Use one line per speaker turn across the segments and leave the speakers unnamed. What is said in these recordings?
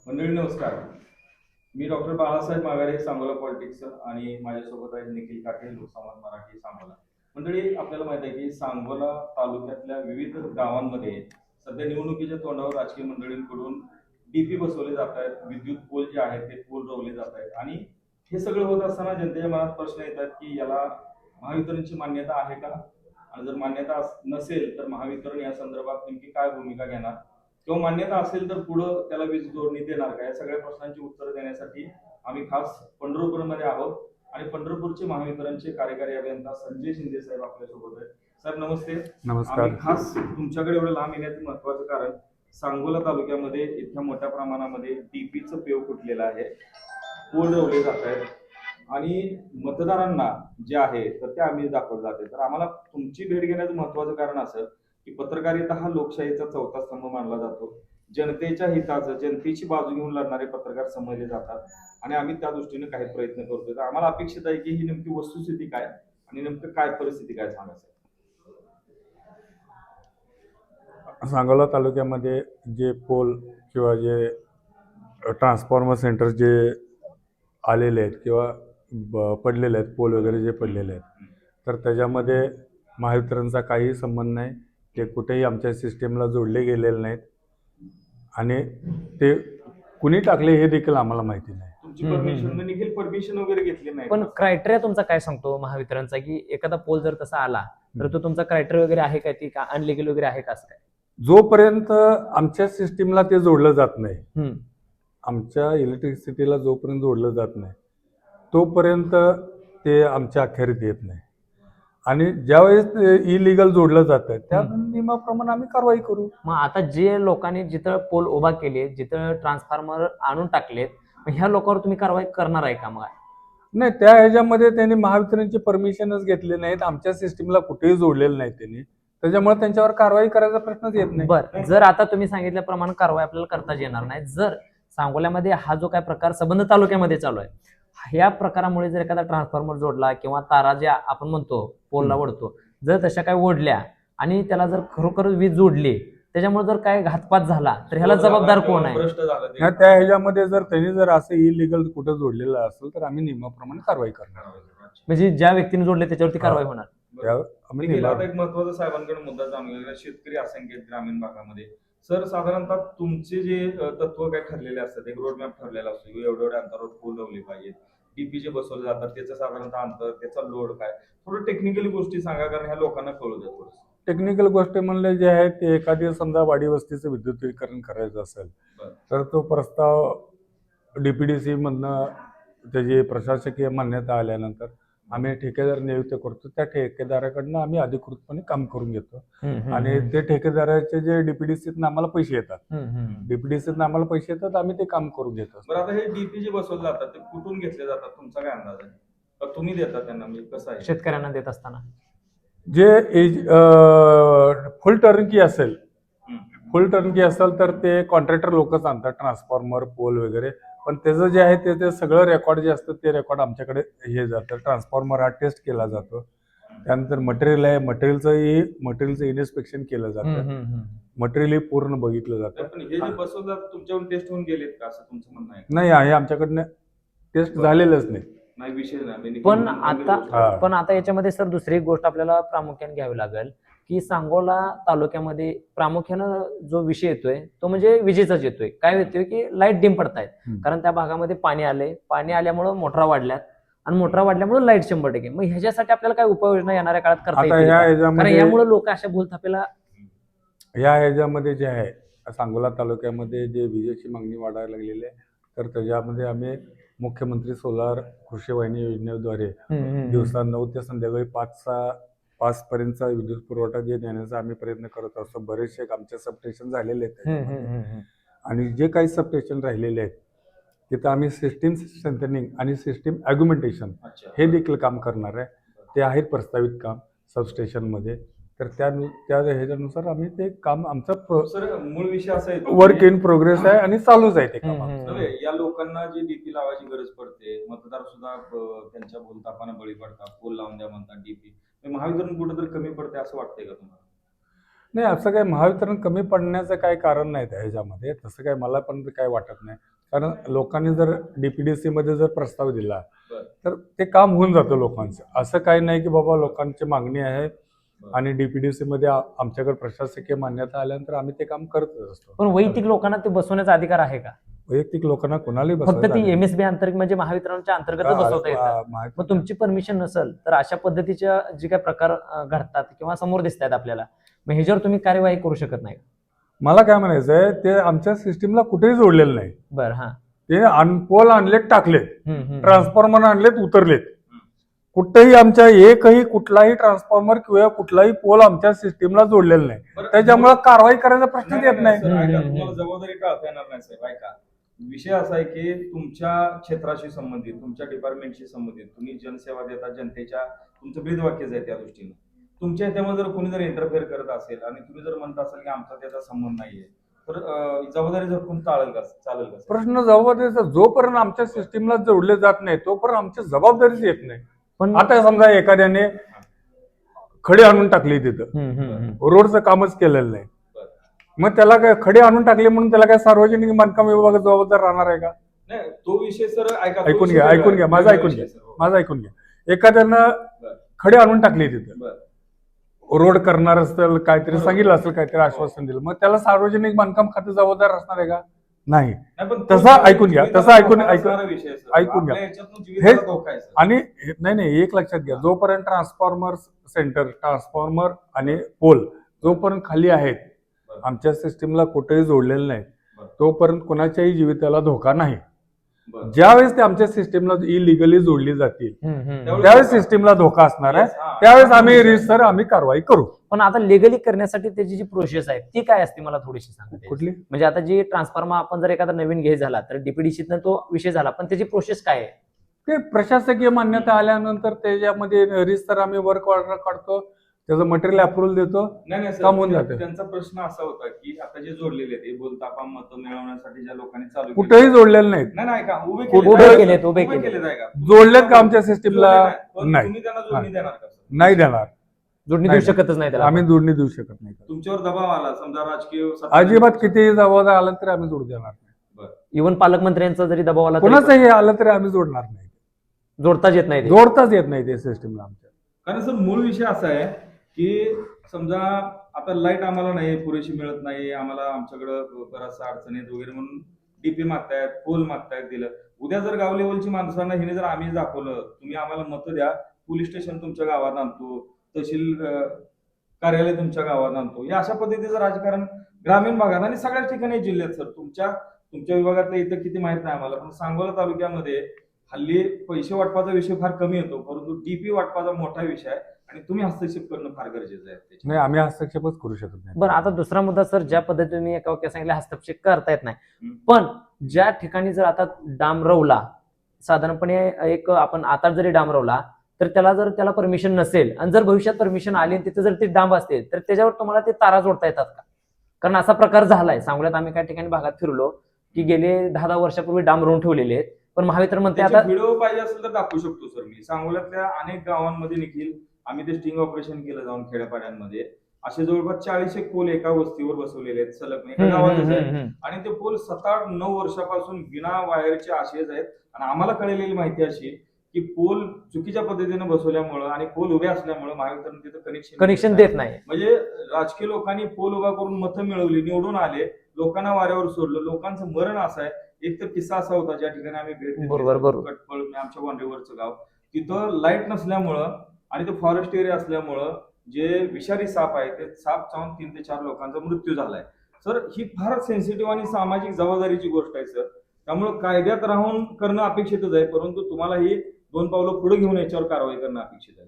मंडळी नमस्कार. मी doctor Balasaheb माघारे, Sangola politics आणि माझ्यासोबत आहे निखिल काटे, लोकसंवाद मराठी, सांगोला. मंडळी, आपल्याला माहित आहे की सांगोला तालुक्यातल्या विविध गावांमध्ये सध्या निवडणुकीच्या तोंडावर राजकीय मंडळींकडून डीपी बसवले जात आहेत, विद्युत पोल जे आहेत ते पोल रोवले जात आहेत आणि हे सगळं होत असताना जनतेच्या मनात प्रश्न येतात की याला महावितरणची मान्यता आहे का, आणि जर मान्यता नसेल तर महावितरण या संदर्भात नेमकी काय भूमिका घेणार, किंवा मान्यता असेल तर पुढं त्याला वीज जोडणी देणार का, या सगळ्या प्रश्नांची उत्तरं देण्यासाठी आम्ही खास पंढरपूरमध्ये आहोत आणि पंढरपूरचे महावितरणचे कार्यकारी अभियंता संजय शिंदे साहेब आपल्यासोबत आहेत. साहेब नमस्ते.
नमस्कार.
आम्ही खास तुमच्याकडे एवढं लांब येण्याचं महत्वाचं कारण सांगोला तालुक्यामध्ये इतक्या मोठ्या प्रमाणामध्ये डीपीचं पेव फुटलेलं आहे, पोल रवले जात आहेत आणि मतदारांना जे आहे तर ते आम्ही दाखवले जाते. तर आम्हाला तुमची भेट घेण्याचं महत्वाचं कारण असं की पत्रकारिता हा लोकशाहीचा चौथा स्तंभ मानला जातो. जनतेच्या हिताचं, जनतेची बाजू घेऊन लढणारे पत्रकार समजले जातात आणि आम्ही त्या दृष्टीने काही प्रयत्न करतोय. तर आम्हाला अपेक्षित आहे की ही नेमकी वस्तुस्थिती काय आणि नेमकं काय परिस्थिती काय सांगायचं.
सांगोला तालुक्यामध्ये जे पोल किंवा जे ट्रान्सफॉर्मर सेंटर जे आलेले आहेत किंवा पडलेले आहेत, पोल वगैरे जे पडलेले आहेत, तर त्याच्यामध्ये महावितरणचा काहीही संबंध नाही. ते कुठेही आमच्या सिस्टीमला जोडले गेलेले नाहीत आणि ते कुणी टाकले हे देखील आम्हाला माहिती नाही.
तुमची परमिशन निखिल परमिशन वगैरे घेतली नाही,
पण क्रायटेरिया तुमचा काय सांगतो महावितरणचा, की एखादा पोल जर तसा आला तर तो तुमचा क्रायटेरिया वगैरे आहे का, ती का अनलिगल वगैरे आहे का, असं काय?
जोपर्यंत आमच्या सिस्टीमला ते जोडलं जात नाही, आमच्या इलेक्ट्रिसिटीला जोपर्यंत जोडलं जात नाही तोपर्यंत ते आमच्या अखेरीत येत नाही. आणि ज्यावेळेस इलिगल जोडलं जातं त्या नियमाप्रमाणे आम्ही कारवाई करू.
मग आता जे लोकांनी जिथं पोल उभा केले, जिथं ट्रान्सफॉर्मर आणून टाकलेत, मग ह्या लोकांवर तुम्ही कारवाई करणार आहे का? मग
नाही, त्या ह्याच्यामध्ये त्यांनी महावितरणची परमिशनच घेतली नाहीत, आमच्या सिस्टीमला कुठेही जोडलेलं नाही त्यांनी, त्याच्यामुळे त्यांच्यावर कारवाई करायचा प्रश्नच येत नाही.
बरं, जर आता तुम्ही सांगितल्याप्रमाणे कारवाई आपल्याला करताच येणार नाही, जर सांगोल्यामध्ये हा जो काय प्रकार संबंध तालुक्यामध्ये चालू आहे, ह्या प्रकारामुळे जर एखादा ट्रान्सफॉर्मर जोडला किंवा तारा ज्या आपण म्हणतो पोलला ओढतो, जर तशा काय ओढल्या आणि त्याला जर खरोखर वीज जोडली, त्याच्यामुळे जर काय घातपात झाला तर ह्याला जबाबदार कोण आहे?
त्या ह्याच्यामध्ये जर त्यांनी जर असं इलिगल कुठं जोडलेलं असेल तर आम्ही नियमाप्रमाणे कारवाई करणार.
म्हणजे ज्या व्यक्तीने जोडले त्याच्यावरती कारवाई होणार.
एक महत्वाचा साहेबांकडे मुद्दा जाणून घेऊया. शेतकरी असंख्य ग्रामीण भागामध्ये सर, साधारणतः तुमचे जे तत्व काय ठरलेले असतात, एक रोडमॅप ठरलेला असतो, एवढ्या अंतरावर पोल लावले पाहिजेत, डीपी जे बसवले जातात त्याचं साधारणतः अंतर, त्याचा लोड काय, थोडं टेक्निकल गोष्टी सांगा, कारण ह्या लोकांना कळू द्या थोडं.
टेक्निकल गोष्ट म्हणले जे आहे ते एखादी समजा वाडी वस्तीचं विद्युतीकरण करायचं असेल तर तो प्रस्ताव डीपीडीसी मधनं त्याची प्रशासकीय मान्यता आल्यानंतर आम्ही ठेकेदार नियुक्त करतो. त्या ठेकेदाराकडनं आम्ही अधिकृतपणे काम करून घेतो आणि ते ठेकेदाराचे जे डीपीडीसीतनं आम्हाला पैसे येतात, डीपीडीसीतनं आम्हाला पैसे येतात, आम्ही ते काम करून घेतो.
बरं, आता हे डीपी जे बसवले जातात ते कुठून घेतले जातात, तुमचा काय अंदाज आहे? तुम्ही देता त्यांना, म्हणजे कसं आहे
शेतकऱ्यांना देत असताना?
जे फुल टर्नकी असेल, तर ते कॉन्ट्रॅक्टर लोकच आणतात, ट्रान्सफॉर्मर पोल वगैरे, पण त्याचं जे आहे ते सगळं रेकॉर्ड जे असतं ते रेकॉर्ड आमच्याकडे हे जातं. ट्रान्सफॉर्मर हा टेस्ट केला जातो, त्यानंतर मटेरियल आहे, मटेरियलचं इन्स्पेक्शन केलं जातं, मटेरियल हे पूर्ण बघितलं जातं.
पण हे जे बसवतात तुमच्याकडून टेस्ट होऊन गेलेत का, असं तुमचं म्हणणं आहे?
नाही, आहे आमच्याकडनं टेस्ट झालेलंच नाही.
नाही, विषय नाही.
पण आता याच्यामध्ये सर दुसरी एक गोष्ट आपल्याला प्रामुख्याने घ्यावी लागेल, की सांगोला तालुक्यामध्ये प्रामुख्यानं जो विषय येतोय तो म्हणजे विजेचाच येतोय. काय येतोय की लाईट डिम पडतायत, कारण त्या भागामध्ये पाणी आल्यामुळे मोटरा वाढल्यात आणि मोटरा वाढल्यामुळे लाईट 100%. मग ह्याच्यासाठी आपल्याला काय उपाययोजना येणाऱ्या काळात करता येईल? कारण यामुळे लोक अशा भूलथापेला
ह्याच्यामध्ये जे आहे सांगोला तालुक्यामध्ये जे विजेची मागणी वाढायला लागलेली आहे, तर त्याच्यामध्ये आम्ही मुख्यमंत्री सोलार कृषी वाहिनी योजनेद्वारे दिवसा 9 ते संध्याकाळी 5 पर्यंतचा विद्युत पुरवठा जे देण्याचा आम्ही प्रयत्न करत असतो. बरेचसे आमचे सबस्टेशन झालेले आहेत आणि जे काही सबस्टेशन राहिलेले आहेत तिथं आम्ही सिस्टीम स्ट्रेंथनिंग आणि सिस्टीम ॲग्युमेंटेशन हे देखील काम करणार आहे. ते आहेत प्रस्तावित काम सबस्टेशनमध्ये, तर त्या ह्याच्यानुसार आम्ही ते काम आमचा
मूळ विषय असा आहे,
वर्क इन प्रोग्रेस आहे आणि चालूच आहे ते काम.
या लोकांना जी डीपी लावायची गरज पडते, मतदार सुद्धा त्यांच्या भूलथापानं बळी पडतात, पोल लावून द्या म्हणतात डीपी, महावितरण कुठेतरी कमी पडते असं वाटतंय का तुम्हाला?
नाही, असं काय महावितरण कमी पडण्याचं काय कारण नाही त्या ह्याच्यामध्ये, तसं काय मला पण काय वाटत नाही. कारण लोकांनी जर डीपीडीसी मध्ये जर प्रस्ताव दिला
बरं.
तर ते काम होऊन जातं लोकांचं. असं काही नाही की बाबा लोकांची मागणी आहे आणि डीपीडीसी मध्ये आमच्याकडे प्रशासकीय मान्यता आल्यानंतर आम्ही ते काम करतच असतो.
पण वैयक्तिक लोकांना ते बसवण्याचा अधिकार आहे का?
वैयक्तिक लोकांना कोणालाही
फक्त
बसवायचं
ती
आहे.
एमएसबी अंतर्गत म्हणजे महावितरणच्या अंतर्गत बसवता येतात.
माहिती-
मग तुमची परमिशन नसेल तर अशा पद्धतीच्या जे काही प्रकार घडतात किंवा समोर दिसत आहेत आपल्याला, मग ह्याच्यावर तुम्ही कार्यवाही करू शकत नाही?
मला काय म्हणायचंय, ते आमच्या सिस्टीमला कुठेही जोडलेलं नाही.
बरं, हा.
ते पोल आणलेत, टाकलेत,
हम्म.
ट्रान्सफॉर्मर आणलेत, उतरलेत. कुठेही आमच्या एकही कुठलाही ट्रान्सफॉर्मर किंवा कुठलाही पोल आमच्या सिस्टीमला जोडलेला नाही.
बरं,
त्याच्यामुळे कारवाई करायचा प्रश्नच येत नाही.
सर, ऐका,
हम्म.
तुम्हाला जबाबदारी टाळता येणार नाही साहेब. ऐका, विषय असा आहे की तुमच्या क्षेत्राशी संबंधित, तुमच्या डिपार्टमेंटशी संबंधित, तुम्ही जनसेवा देता, जनतेच्या तुमचं ब्रीदवाक्यच आहे त्या दृष्टीने. तुमच्या ह्याच्यामध्ये जर कोणी जर इंटरफेअर करत असेल आणि तुम्ही जर म्हणत असाल की आमचा त्याचा संबंध नाहीये, तर जबाबदारी झटकून चालेल का?
प्रश्न जबाबदारीचा जोपर्यंत आमच्या सिस्टीमला जोडले जात नाही तोपर्यंत आमची जबाबदारीच येत नाही.
पण
आता समजा एखाद्याने खडे आणून टाकली तिथं, रोडचं कामच केलेलं नाही, मग त्याला काय खडे आणून टाकले म्हणून त्याला काय सार्वजनिक बांधकाम विभाग जबाबदार राहणार आहे का?
नाही, तो विषय सर ऐका, तो
ऐकून
विषय
घ्या,
वेगळा
ऐकून घ्या,
आहे.
माझं ऐकून
विषय
घ्या,
सर, हो.
माझं ऐकून घ्या. एखाद्यानं खडे आणून टाकले तिथं,
बरं.
रोड करणार असेल, काहीतरी
बरोबर.
सांगितलं असेल, काहीतरी आश्वासन दिलं, मग त्याला सार्वजनिक बांधकाम खाते जबाबदार असणार आहे का? नाही.
नाही, पण
तसं
तो
ऐकून घ्या,
जीविताला
तसं ऐकून-
धोका
ऐकून-
असणारा विषय आहे, सर.
ऐकून घ्या.
आपल्या ह्याच्यातून जीविताला धोका आहे, सर.
आणि नाही, एक लक्षात घ्या, जोपर्यंत ट्रान्सफॉर्मर सेंटर, ट्रान्सफॉर्मर आणि पोल जोपर्यंत खाली आहेत,
बरं.
आमच्या सिस्टीमला कुठेही जोडलेलं नाही,
बरं.
तोपर्यंत कोणाच्याही जीविताला धोका नाही.
बरं.
ज्यावेळेस ते आमच्या सिस्टीमला इलिगली जोडली जातील
त्यावेळेस
त्यावेळेस सिस्टीमला धोका असणार आहे.
Yes, हा.
त्यावेळेस आम्ही रिसर आम्ही कारवाई करू.
पण आता लिगली करण्यासाठी त्याची जी प्रोसेस आहे ती काय असते, मला थोडीशी सांगा.
कुठली?
म्हणजे आता जी ट्रान्सफॉर्मर आपण जर एखादा नवीन घे झाला तर डीपीडीसीतनं तो विषय झाला, पण त्याची प्रोसेस काय आहे?
ते प्रशासकीय मान्यता आल्यानंतर त्याच्यामध्ये रिसर आम्ही वर्क ऑर्डर काढतो, त्याचं मटेरियल अप्रुव्हल देतो.
नाही सर,
काम होऊन जातं.
त्यांचा प्रश्न असा होता की आता जे जोडलेले ते बोलतापा मत मिळवण्यासाठी ज्या लोकांनी चालू केलं-
कुठेही जोडलेलं नाहीत.
नाही का उभे
केलेत, उभे
केलेत आहे का?
जोडलेत का आमच्या सिस्टीमला?
पण
नाही.
तुम्ही त्यांना जोडणी देणार का, सर?
नाही देणार.
जोडणी
नाही.
देऊ शकतच नाही त्याला.
आम्ही जोडणी देऊ शकत नाही.
तुमच्यावर दबाव आला, समजा राजकीय सत्ता-
अजिबात कितीही जबाबदार आला तरी आम्ही जोडू देणार नाही.
इव्हन पालकमंत्र्यांचा जरी दबाव आला तरी
कोणाचंही आलं तरी आम्ही जोडणार नाही.
जोडताच येत नाही ते.
जोडताच येत नाही ते सिस्टीमला आमच्या.
कारण सर मूळ विषय असा आहे की समजा आता लाईट आम्हाला नाही, पुरेशी मिळत नाही, आम्हाला आमच्याकडं बराचसा अडचणीत वगैरे म्हणून डीपी मागतायत, पोल मागतायत, दिलं. उद्या जर गाव लेवलची माणसांना हिने जर आम्ही दाखवलं, तुम्ही आम्हाला मतं द्या, पोलीस स्टेशन तुमच्या गावात आणतो, तहसील कार्यालय तुमच्या गावात आणतो, या अशा पद्धतीचं राजकारण ग्रामीण भागात आणि सगळ्याच ठिकाणी जिल्ह्यात सर, तुमच्या विभागातलं इथं किती माहित नाही आम्हाला, पण सांगोला तालुक्यामध्ये हल्ली पैसे वाटपाचा विषय फार कमी येतो, परंतु डीपी वाटपाचा मोठा विषय आहे आणि तुम्ही हस्तक्षेप करणं फार गरजेचं आहे त्याच्यात.
नाही, आम्ही हस्तक्षेपच करू शकत नाही.
बरं, आता दुसरा मुद्दा सर, ज्या पद्धतीने तुम्ही एका वाक्यात सांगितलं हस्तक्षेप करता येत नाही,
हम्म.
पण ज्या ठिकाणी जर आता डाम रवला, साधारणपणे एक आपण आता जरी डाम रवला तर त्याला परमिशन नसेल आणि जर भविष्यात परमिशन आली आणि तिथे जर ते डांब असतील तर त्याच्यावर तुम्हाला ते तारा जोडता येतात का? कारण असा प्रकार झालाय सांगोल्यात. आम्ही काही ठिकाणी भागात फिरलो की गेले 10 वर्षापूर्वी डांब रोवून ठेवलेले आहेत, पण महावितरण म्हणते आता
व्हिडिओ पाहिजे असेल तर दाखवू शकतो सर मी. सांगोल्यातल्या अनेक गावांमध्ये देखील आम्ही ते स्टिंग ऑपरेशन केलं जाऊन खेड्यापाड्यांमध्ये. असे जवळपास 40 पोल एका वस्तीवर बसवलेले आहेत सलग एका गावातच आहेत आणि ते पोल 7-8-9 वर्षापासून बिना वायरचे असेच आहेत. आणि आम्हाला कळलेली माहिती अशी की पोल चुकीच्या पद्धतीने बसवल्यामुळं आणि पोल उभे असल्यामुळे महावितरण तिथं
कनेक्शन देत नाही.
म्हणजे राजकीय लोकांनी पोल उभा करून मतं मिळवली, निवडून आले, लोकांना वाऱ्यावर सोडलं. लोकांचं मरण असं आहे. एक तर किस्सा असा होता ज्या ठिकाणी आम्ही भेट दिली,
बरोबर.
कटपळ आमच्या बांड्रीवरचं गाव, तिथं लाईट नसल्यामुळं आणि तो फॉरेस्ट एरिया असल्यामुळं जे विषारी साप आहे ते साप चावून 3 ते 4 लोकांचा मृत्यू झालाय. सर ही फार सेन्सिटिव्ह आणि सामाजिक जबाबदारीची गोष्ट आहे सर. त्यामुळे कायद्यात राहून करणं अपेक्षितच आहे, परंतु तुम्हाला ही 2 पावलं पुढे घेऊन याच्यावर कारवाई करणं अपेक्षित आहे.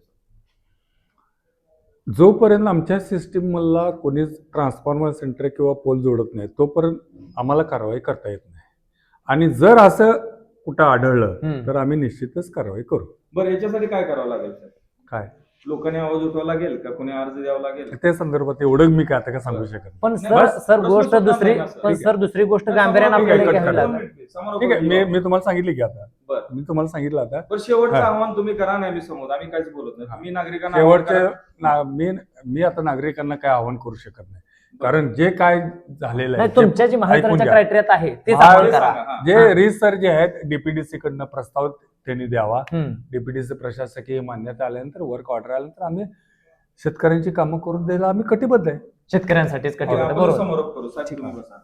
जोपर्यंत आमच्या सिस्टीमला कोणीच ट्रान्सफॉर्मर सेंटर किंवा पोल जोडत नाही तोपर्यंत आम्हाला कारवाई करता येत नाही. आणि जर असं कुठं आढळलं तर आम्ही निश्चितच कारवाई करू.
बरं, याच्यासाठी काय करावं लागेल सर?
काय
लोकांनी आवाज उठवावा लागेल का, कोणी अर्ज द्यावा लागेल?
त्या संदर्भात एवढं मी काय आता काय सांगू शकत नाही.
पण
नाही,
सर गोष्ट
प्रश्न
दुसरी
सुटला नाही,
पण
सर.
सर दुसरी गोष्ट गांभीर्याने आपल्याला
ठीक आहे,
घ्यावी
कट
लागेल.
ठीक आहे, मी तुम्हाला सांगितलं की आता
बरं.
मी तुम्हाला सांगितलं आता
पण शेवटचं
हा.
आव्हान तुम्ही करा, नाही मी समोर आम्ही काहीच बोलत नाही. मी नागरिकांना आवाहन
शेवटचे
करा.
मी आता नागरिकांना काय आवाहन करू शकत नाही. कारण जे काय झालेलं
नाही
आहे
तुमच्या जी
ऐकून
महावितरणच्या
घ्या.
क्रायटेरियात आहे तेच
महा-
आपण करा.
सांगा, हा.
जे रिसर्च जे आहेत डीपीडीसी कडनं प्रस्ताव त्यांनी द्यावा.
हम्म.
डीपीडीसी प्रशासकीय मान्यता आल्यानंतर वर्क ऑर्डर आल्यानंतर आम्ही शेतकऱ्यांची कामं करून द्यायला आम्ही कटिबद्ध आहे.
शेतकऱ्यांसाठीच
ठीक आहे,
कटिबद्ध,
आपण
बरोबर.
समारोप करू. साहेब, तुम्ही बसा.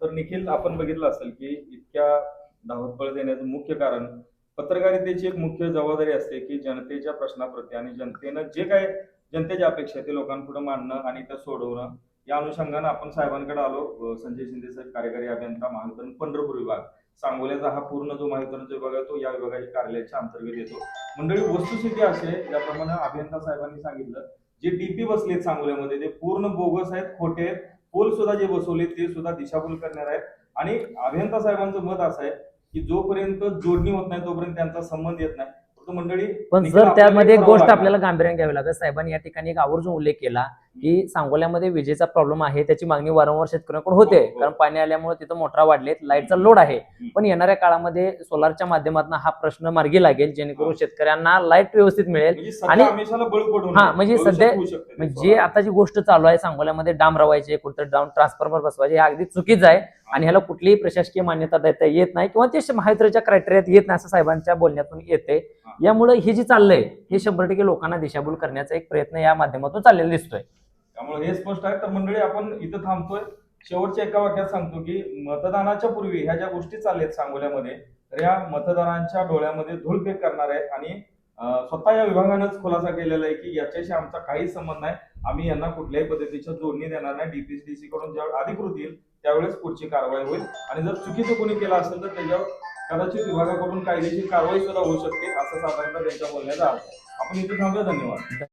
तर निखिल, आपण बघितलं असेल की इतक्या धावपळ देण्याचं मुख्य कारण पत्रकारितेची एक मुख्य जबाबदारी असते की जनतेच्या प्रश्नाप्रती आणि जनतेनं जे काय जनतेच्या अपेक्षा आहे ते लोकांपुढे मांडणं आणि त्या सोडवणं. या अनुषंगानं आपण साहेबांकडे आलो. संजय शिंदे साहेब, कार्यकारी अभियंता, महावितरण पंढरपूर विभाग. सांगोल्याचा हा पूर्ण जो महावितरणचा विभाग आहे तो या विभागाच्या कार्यालयाच्या अंतर्गत येतो. मंडळी, वस्तुस्थिती अशी आहे, ज्याप्रमाणे अभियंता साहेबांनी सांगितलं, जे डीपी बसलेत सांगोल्यामध्ये ते पूर्ण बोगस आहेत, खोटे आहेत. पोल सुद्धा जे बसवले ते सुद्धा दिशाभूल करणार आहेत. आणि अभियंता साहेबांचं मत असं आहे की जोपर्यंत जोडणी होत नाही तोपर्यंत त्यांचा संबंध येत नाही. फक्त मंडळी,
पण
निखिल,
जर
आपल्याला
त्यामध्ये एक
करावं
गोष्ट
लागणार.
आपल्याला गांभीर्याने घ्यावी लागेल. साहेबांनी या ठिकाणी एक आवर्जून उल्लेख केला की सांगोल्यामध्ये विजेचा प्रॉब्लेम आहे, त्याची मागणी वारंवार शेतकऱ्यांकडून होते,
हो, हो.
कारण पाणी आल्यामुळे तिथं मोटरा वाढलेत, लाईटचा लोड आहे. पण येणाऱ्या काळामध्ये सोलारच्या माध्यमातून हा प्रश्न मार्गी लागेल, जेणेकरून शेतकऱ्यांना लाईट व्यवस्थित मिळेल.
म्हणजे सध्या
आणि-
आमिषाला बळी पडू
हा,
नये.
म्हणजे
भविष्यात
सध्या-
होऊ शकते ते
म्हणजे
सोडा.
आता जी गोष्ट चालू आहे सांगोल्यामध्ये डाम रवायचे, कुठं डाऊन ट्रान्सफॉर्मर बसवायचे, हे अगदी चुकीचं आहे आणि ह्याला कुठलीही प्रशासकीय मान्यता देता येत नाही किंवा ते महावितरणच्या क्रायटेरियात येत नाही असं साहेबांच्या बोलण्यातून येते. यामुळे हे जे चाललंय हे 100% लोकांना दिशाभूल करण्याचा एक प्रयत्न या माध्यमातून चाललेला दिसतोय.
त्यामुळे हे स्पष्ट आहे. तर मंडळी, आपण इथं थांबतोय. शेवटच्या एका वाक्यात सांगतो की मतदानाच्या पूर्वी ह्या ज्या गोष्टी चालल्यात सांगोल्यामध्ये, तर या मतदारांच्या डोळ्यामध्ये धूळफेक करणार आहेत आणि स्वतः या विभागानंच खुलासा केलेला आहे की याच्याशी आमचा काहीच संबंध नाही, आम्ही यांना कुठल्याही पद्धतीच्या जोडणी देणार नाही. डीपीडीसी कडून जेव्हा अधिकृत येईल त्यावेळेस पुढची कारवाई होईल आणि जर चुकीचं कोणी केलं असेल तर त्याच्यावर कदाचित विभागाकडून कायदेशीर कारवाई सुद्धा होऊ शकते, असं साधारणतः त्यांच्या बोलण्याचा अर्थ आहे. आपण इथे थांबूया. धन्यवाद.